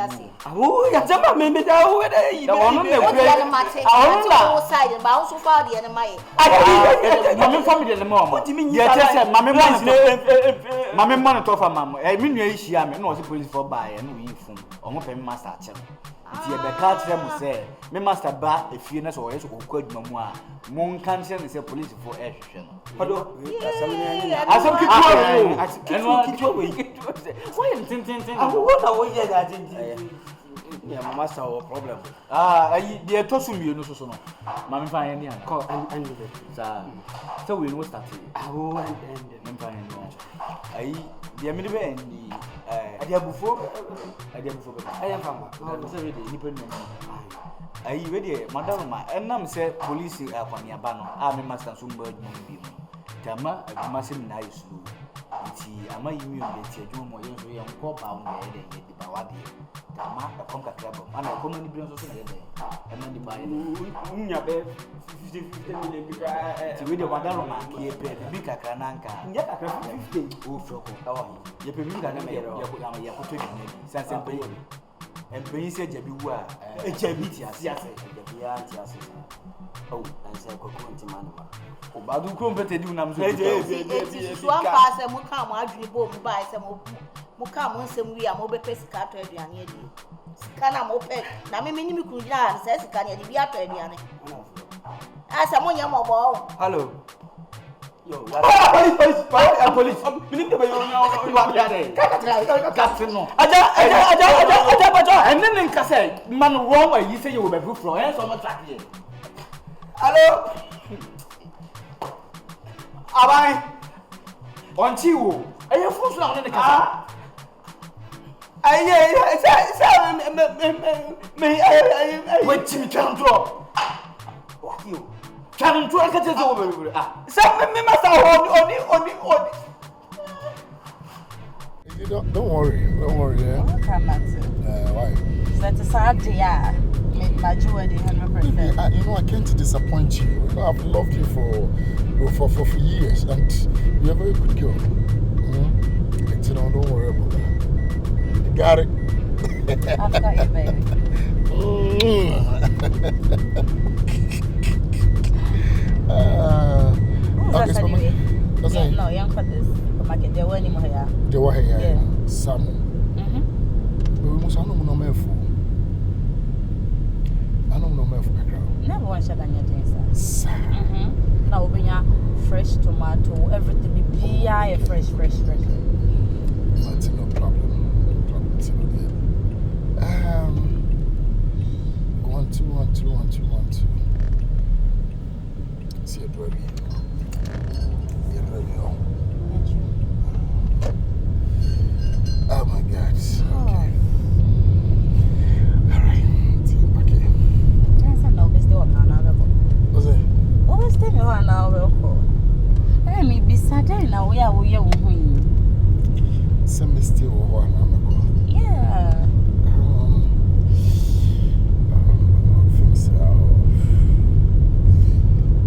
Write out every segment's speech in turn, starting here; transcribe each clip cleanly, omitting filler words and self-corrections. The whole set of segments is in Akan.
Tiasi. Oh, ya jama me da wo da yi. Da wono me kure. Awon side ba on so far dey na mai. Mame family dey mo. Ya tese mame mo to fa mama. Me nua yi hia me na o se police for buy na we fun. Omo pe me master ache. Ti e be ka tire mo se me master ba efie na so o yeso kokko aduma mu a mon kan se ne se police for e hwehwe no. Hodo asam kitwa we. Why you tin. Awo na wo ye da tin. Yeah, mama saw a problem. I the tosu mi no so no. Mama fa yan yan. Call and so we no start. Oh and mama fa yan yan. Ai the me be and the abufo I am fama. So we dey nipa no. Ai we dey madam ma enam say police akwani aba no. Me master so mba adwuma bi no. Tama adwuma se na yesu. Nti ama yimi o dey ti adwuma mo yenso ye nko ba mo dey dey di ba wade. Tama e kom kakra bo ana e kom ni bi nso so na ye dey e ma di ba ye nya be 50 million bi ka ti we dey wada no ma ye pe bi kakra na nka nya kakra 50 o froko tawo ye pe bi kakra me ye ko to bi na sanse pe empeyin se jabi wu a jabi ti ase jabi ya ti ase oh anse Kwaku ntimana ma o ba du kro mpete di unam so so am pass e mo ka mo adwene bo mo ba se mo ka mo nsem wi a mo be pesika to aduane adi sika na mo pe na me ni mi kunu gina se sika na di bi ato aduane asa mo nya mo bo hello yo police believe the yo wa bia dey gat no aja bajo enne nka say man wrong way you say you will be proof from so no track here hello abai onti wo eye fun so na nka aye me wait me can drop what you Can't do it over. Some must oni. Don't worry. Yeah. Why? So it's a sad day. My jewelry 100%. You know I can't disappoint you. You know, I've loved you for years, and you're a very good girl. So don't worry about that. You got it. I've got you, baby. Okay, no, young for this. Market, there were any more here. There were here. Some. We must have no more for. I don't know more for the crowd. Never one shot on your things, sir. Now, we have fresh tomato, everything be fresh. That's no problem. It's no good. 1 2. See a driving. Oh my God. Okay. All right. Okay. Yes, I know. We're still on another book. What's it? We're still on another book. I mean, beside that, now we are. Some still on another book. Yeah. I think so.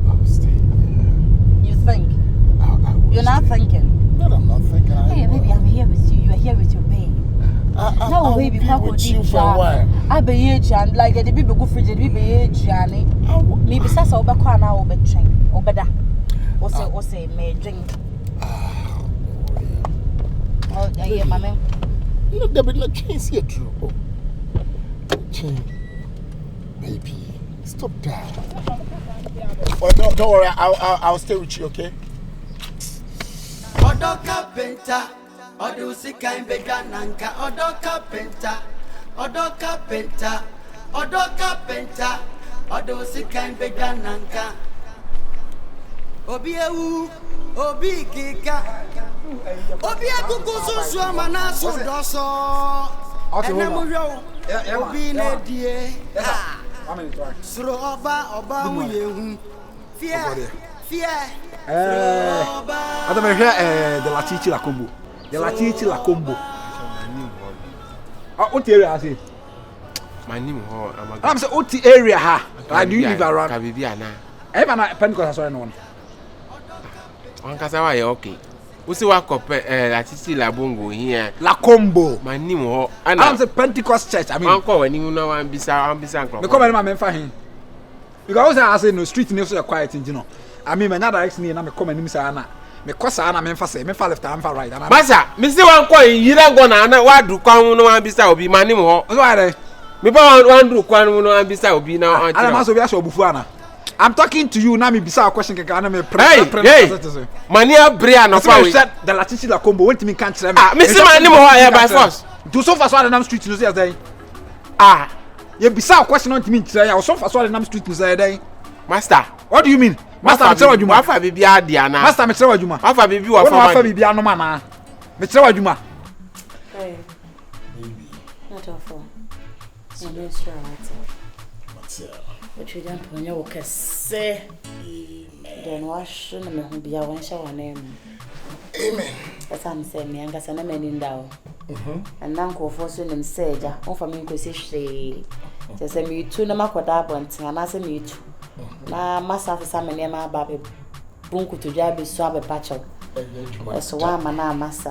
I'll stay. You think? You're not thinking? No, I'm not thinking. Hey, baby, I'm here with you. You are here with your babe. No, baby, Kwaku with you for a while. I be here, like the baby go fridge, the baby here, Johnny. Maybe Sasa over corner over train, over that. Or say, may drink. Oh, yeah, mamma. Look, there be no change here, true. Change, baby. Stop that. Oh, don't worry. I'll stay with you, okay? ODO CARPENTER, ODO CARPENTER, ODO CARPENTER, ODO CARPENTER. Obi ewu, obi kika, obi akukusu so manaso doso. Enemuyo, obi nedie. Suro oba uyehu. Fear. Adam here the Latichi la combo. The Latichi la combo. What area I say? My name I'm say what area ha? Like do you live around? Kabibiana. Ever na Pentecost sorry no one. One kasa wa okay. Usi wa kope la titi la bongo here. La combo. My name ho. I'm the Pentecost church. I mean. Uncle when you know wan bisa uncle. Me come my memfa hin. Because I say no street news so quiet you know. I mean me na direct me na me come anim say na. Me kosa na memfa say memfa left and memfa right. Masa, me say wan call yira go na wa du kwan no wan bisa obi my name ho. So why dey? Me pa wan du kwan no wan bisa obi na on. Ana maso bi aso obufu ana. I'm talking to you now. Me bisa a question keka na me Hey, mania bria no fa we. The latitude la combo. Wait me can't tell me. Ah, me see my name here by force. Do so far so the name street no say dey. Ah, you bisa a question on me tell you. So far so the name street no say dey. Master, what do you mean? Master me tell you. Wafa bibi adia na. Master me tell you. Wafa bibi wafa. Wafa bibi anoma na. Me tell you. Hey. Baby. Not awful. I'm not sure what's up. What you done when you can say, then wash and me who be a one shower name. Amen. That's what I'm saying, me and Gasana men in down. And Uncle Fortune and said, oh, for me, because she just send me 2 number quadrant, and I send me 2. Now, must have some name about a bunku to jab is swab a patch of. That's why I'm now, massa.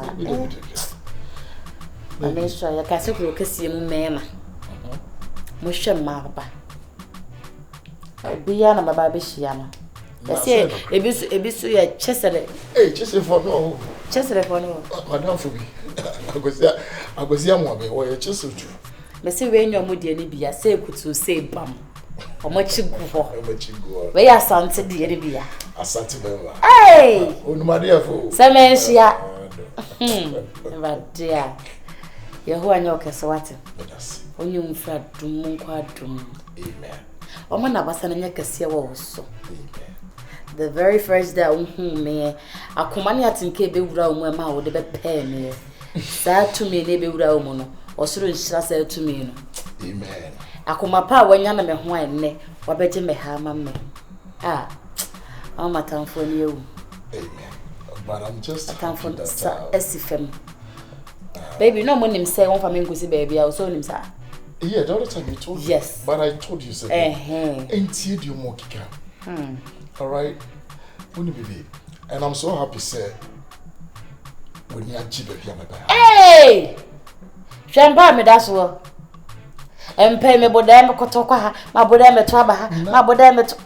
I make sure you can see you, ma'am. Musha marba. Biana baba shiana. Say ebisu ya chesere. Hey, chesere for no. Chesere for no. Madam for me. Agozia mo be we chesere tu. Me say we enyo mo de ni bia say kutu say bam. Omo chigu ho. Omo chigu. We ya asante de ni bia. Asante baba. Hey! Onumade afo. Semensia. Badia. Yeho anyo kese wate. Yes. Onyu mfra dum nkwa dum. Amen. Omo na basa na nyakase wo so. The very first day me akoma ne atinke be wura omo ma wo de be pay me. Sa tumi ne be wura omo no. Osoro nshira sa tumi no. Amen. Akoma pa wanya na me ho enne, wabeje me ha ma me. Ah. Am matamfo ni ewu. Amen. But I'm just matamfo esifem. Baby, no money say one family gosi baby, I so him say. Yeah, the other time you told me. Yes. But I told you said. Ain't you more kika. All right. Baby. And I'm so happy say when you achieve it here my back. Hey! Shamba me that's what. Pay me boda me kotokwa ha, ma boda me to aba ha, ma boda me to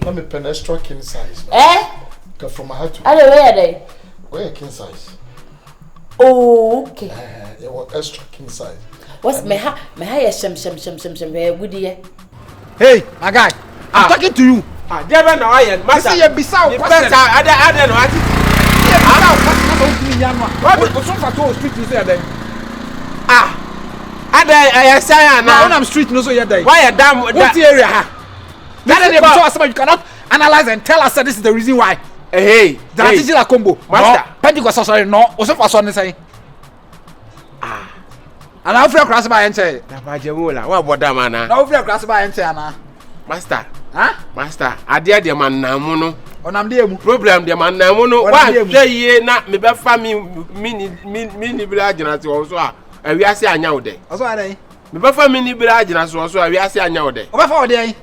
Let me pen extra king size. Cause from my head to. Are where they? Where king size? Oh, okay. It was extra king size. What's me ha ya shem where would you? Hey, my guy. I'm talking to you. Deba na why master. See you beside question. Ada no ati. What be so far to street you say there? Ada say na. On street no so here there. Why dam what area ha? That is so you cannot analyze and tell us that this is the reason why. Hey, that is la combo. Master. Pentecost sorry no. Also for so say. And I feel cross by and say. Na ba jemola. Wa boda mana. Na feel cross by and say ana. Master. Master, ade de man na mu no. Onam de mu. Problem de man na mu no. Wa hwe ye na me be fa mini bra agina so so a wi ase anya wo de. Oso ade. Me be fa mini bra agina so so a wi ase anya wo de. O be fa wo de.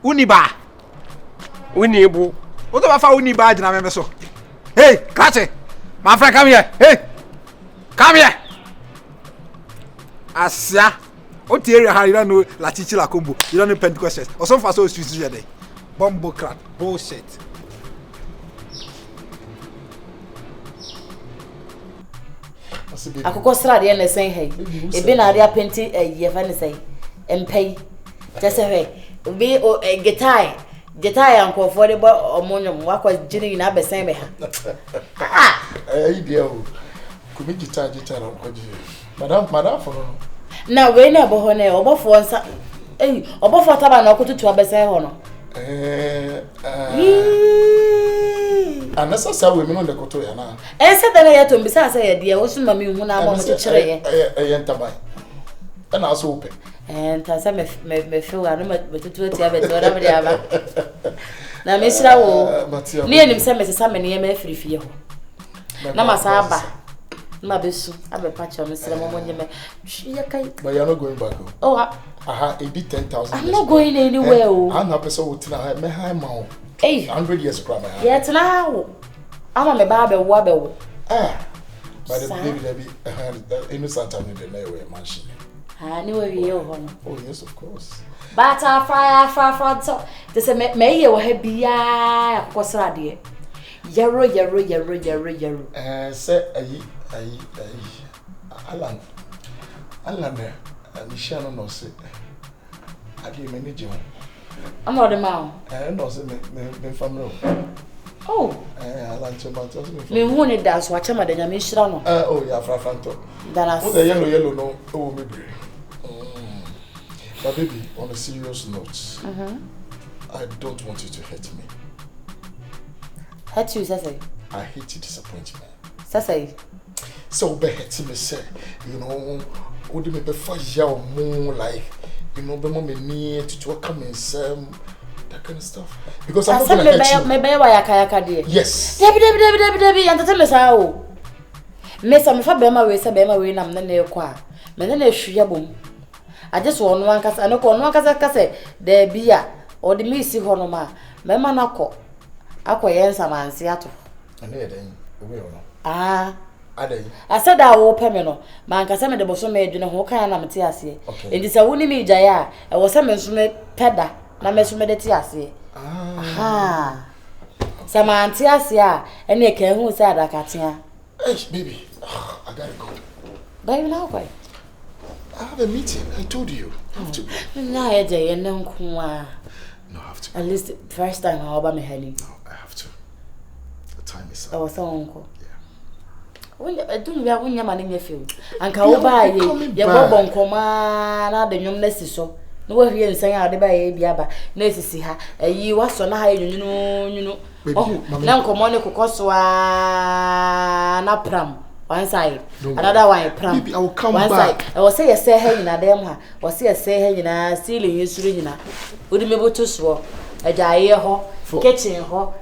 Uni ba. Uni bu. O to ba fa uni ba agina me so. Hey, catch it. My friend come here. Hey. Come here. Asia. What area how you don't know La Chichi La Combo? You don't know Pentecost. Or some for so streets here there. Bombo crap. Bullshit. Akoko sra de na say hey. E be na area penti ye fa ne say. Empay. Just say hey. Be o guitar yankofo de bo omonyom wakwa jini na be sen be ha. Idea o. Kumi guitar na kwaji. Madam for no. Na we na bo ho na obofo nsa obofo taba na okotutu abese ho no anasa sa we me no de koto ya na se da na ya to mbisa sa ya de wo so ma me hu na ma mo chekere ye ntabai na aso ope nta sa me feel na me tutu ati abeto na me de aba na me sira wo ni enim se me sesa me ne ma afirifie ho na masaba ma besu abe pacho me sira mo monye me hwe kai but you are not going back home. Oh it be 10,000. I'm not going anywhere. I'm not person who tina me high mount 100 years ago, my Yet now, I'm a baby wobble. By the baby, innocent and the Leeway mansion. I knew you. Oh, yes, of course. But I fry, so this may you have be a was idea. Yarrow. Say, Alan, and Shannon no say. I didn't manage you. I'm not a man. And also, me family. Oh, Alan, me wanted that's what I'm at the mission. Oh, yeah, Franto. Then I the yellow, no, oh, maybe. But baby, on a serious note, I don't want you to hurt me. Hurt you, Sassy? I hate your disappointment. Sassy? So be hurt me, say, you know, would you maybe for your more like, you know, be more near to come in some that kind of stuff. Because I'm not going to hurt you. Maybe yes. Debbie, and the time is how. Miss, I'm for Bema, we say Bema, we am the near qua. Men, boom. I just want one case, I know one case, there be a or the missy honoma, Mamma Nako. Aqua some man, Seattle. And then, Ah, I said I will permino. Man, Cassam the Bosom made in a whole kind of Tiasi. It is a winning me, Jaya. I was some pedda, Names Meditiasi. Ah, some Tiasia, and they came who said I can't hear. Hey, baby, I gotta go. Baby, now, why? I have a meeting. I told you. I have to go. No, I day and no, no, I have to. At least the first time I'll buy me honey. No, I have to. The time is up. I was so uncle. Yeah. When you don't have when your man in your field, and can buy your bobon command the young nest so. No, here and saying I'll buy a biaba. No, see her. You was so high, you know. Oh, now come on, Cocoswa, not pram. One side, another one, pram. Maybe I will come one back. Side. I will say a say hey in a damn, or say a say hey in a ceiling, you surrender. Would you be able to swap a dia ho, kitchen ho?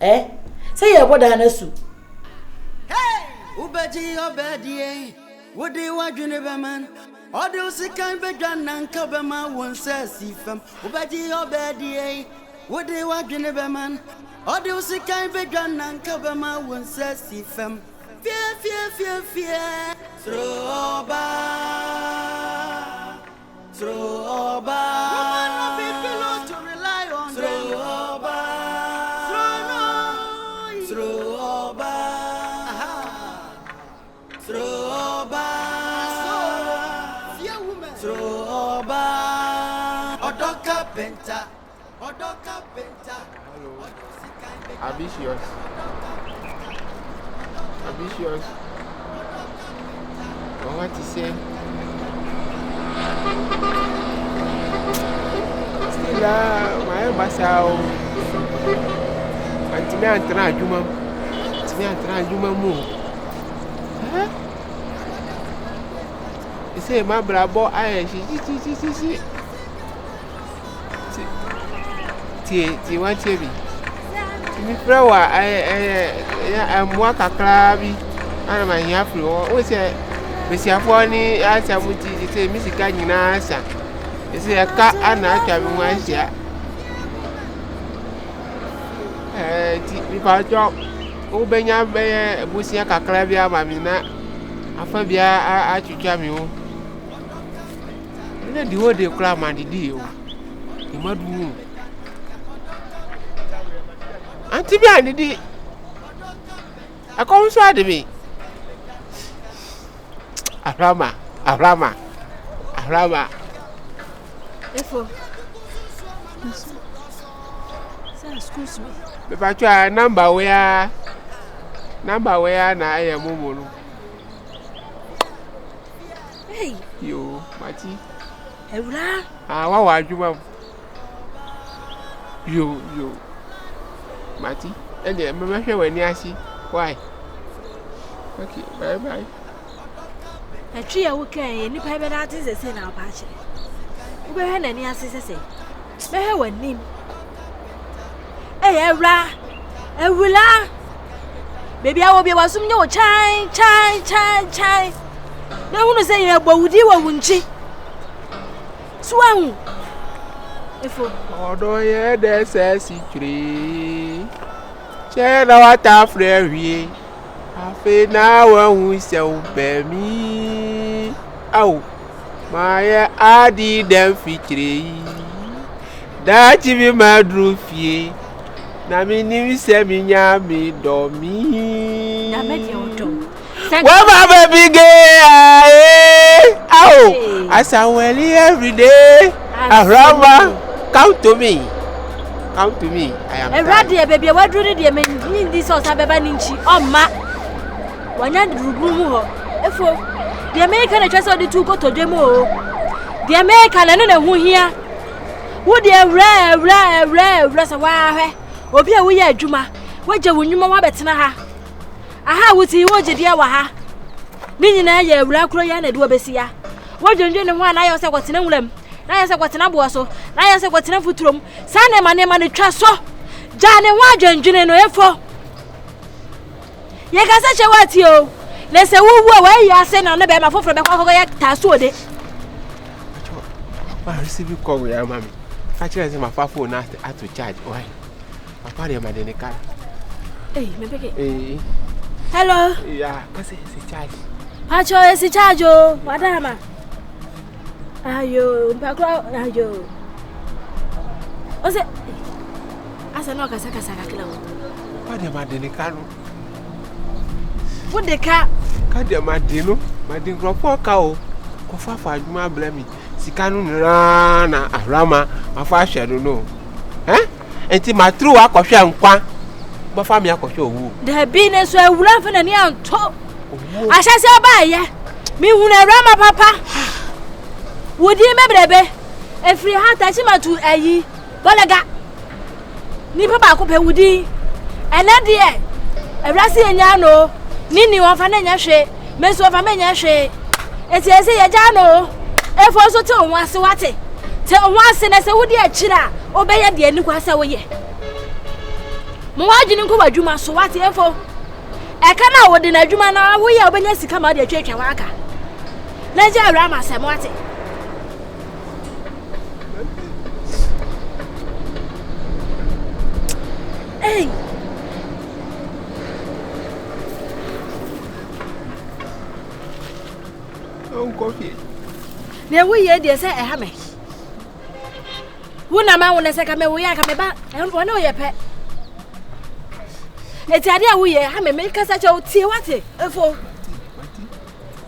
Eh? Say a what I soup. Hey, Ubaji Obedi, what do you want, Univerman? ODO CARPENTER and Kabama won't say, Sifam, Ubaji Obedi, what do you want, Univerman? ODO CARPENTER and Kabama won't say, Sifam. Fear. Throw back. Woman no be pillow to rely on. Throw back. Throw back. Fear woman. Throw back. ODO CARPENTER. Ambitious. What to say? Still, my basao. And to me, I'm trying to move. Huh? You say, my bravo, I see. What you mean? Me flower, I'm work a crabby. I'm a half floor. What's it? Miss Yafoni, I say, you say, Missy Canina. You say a cat and I can once yet. If I drop, open your bay, Bussia Caclavia, Mamina, a Fabia, I to jam you. You know the word they clam and the deal. You must move. Auntie behind the I come so to me. Awurama. Efo. Say excuse me. But try number where na I am mumu. Hey. Yo, Mati. Ewura. What wa adwuma? Yo. Mati, and the member when you see why? Okay, bye. A tree I will carry any private artists and send our patch. We had any assistance. May have one name. Hey, Ewura. Baby, I will be was some no chai. No one say about Woody or Winchi. Swang. Efo. Odo ye de se sikire. Che na wata frɛ wie. Afe na wa hu se wo be mi. Au. Ma ye adi dem fikire. Da chi bi madru fie. Na mi ni se mi nya mi do mi. Na me de odo. What my baby girl? Oh, as I well every day. Awurama, come to me. Come to me. I am. Ready, baby. What do you mean? This house have a ninchi. Oh, ma. When you do, if the American just ordered to go to demo. The American, I don't know who here. Would you rare, Rasawa? Obi a we are Juma. What you win, you more better. Aha, would see what you dear waha. Meaning, I am Black Royan and Wabesia. What you do, one I also what's in them. I said what's in a bosso. I said what's in a footroom. Sana my name and the trust so. Jan and Wajan, Juno, F4. Yes, such a what you. Let's say, where you are saying on the bema for the Taswode. I receive you call with your mammy. Actually, my phone asked to charge. Why? My party, my dinner car. Hey, maybe. Hello. Yeah, because it's a charge. Pacho is a charge, madama. Ayo, ayo. What's it? As I know, Casaka. What am I dinner car? What the car? Kadia Madino, my dinner for cow. Kofa, you might blame me. Sikanu rana, Awurama, my fashion, I don't know. Eh? And my true akosha and kwa. My family akosho. There have been as well, laughing and young top. I shall say, bye, me who Awurama, papa. Would you remember, if we had touched him to a ye, Bolaga Nipa Bacope would ye, and then dear, a Rassi and Yano, Nini of an Yashe, Mess of a Menyashe. It's a Jano, if also told once what it. Tell once and I say, would you china, obey at the end of Quasaway. Moajin Kuba Juma, so what for? I cannot order a Jumana, we are when you come out of church and waka. Let's Awurama Samwati. Hey. Oh, coffee. Now we hear they say a hammer. When a man will say, come away, I come back. I don't know your pet. It's a idea we have make us such a tea. What it?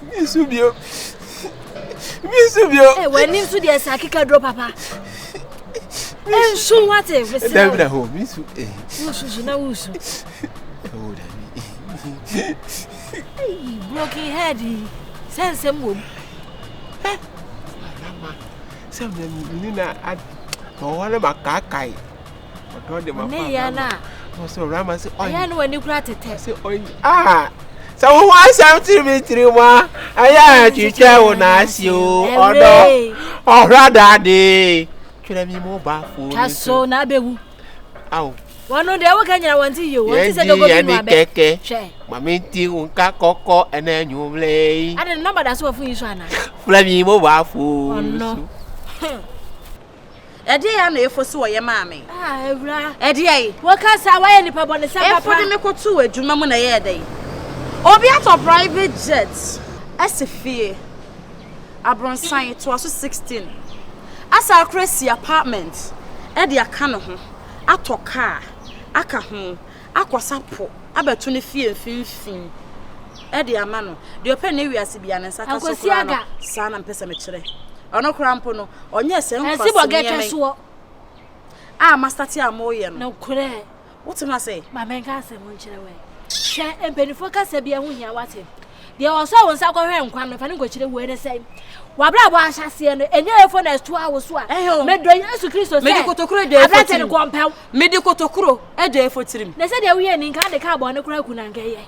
Miss Ubio. Miss Ubio. When you to the Sakika drop, papa. And soon what it was. Never home, Miss Usu. Broken heady. Send some woman. Some Nina at one of my cakai. But not the Mayana. Also, Rama said, I know when you gratitude. Ah, so why something me through? I am teacher when I see you, or rather, they should be more baffled. That's so nabewu. Oh, one of the other can I want to you. What is it? Mammy, unka coco, and then you lay. I don't know, but that's what for you, Shana. Flammy more baffled. No. Eddie, I know for so your mammy. Ah, Eddie, what can I say? Any pub on the same for the Miko 2, do Mamma a day. Or be out of private jets. As a fear. I brought sign to us 16. As our crazy apartment. Eddie, I can't home. I talk car. I can't home. I was up. I bet 20 and 15. Eddie, a man. The open area is be an answer. Son and Pesamitre. Ono krampo no onye se nfa se me ah master tia moye no kure what na say ma men ka se mo nkire we hwe empenifo ka se bia hu hia wate de oso won sa ko hwe nkwan no fa ne go kire we ne sei wa bra bo ahase no enye efo na 2 hours a me do Yesu Kristo se me di kotokuro de efo tirim me di kotokuro e de efo tirim na se de we ni nka de ka bo ne kura ku na nka ye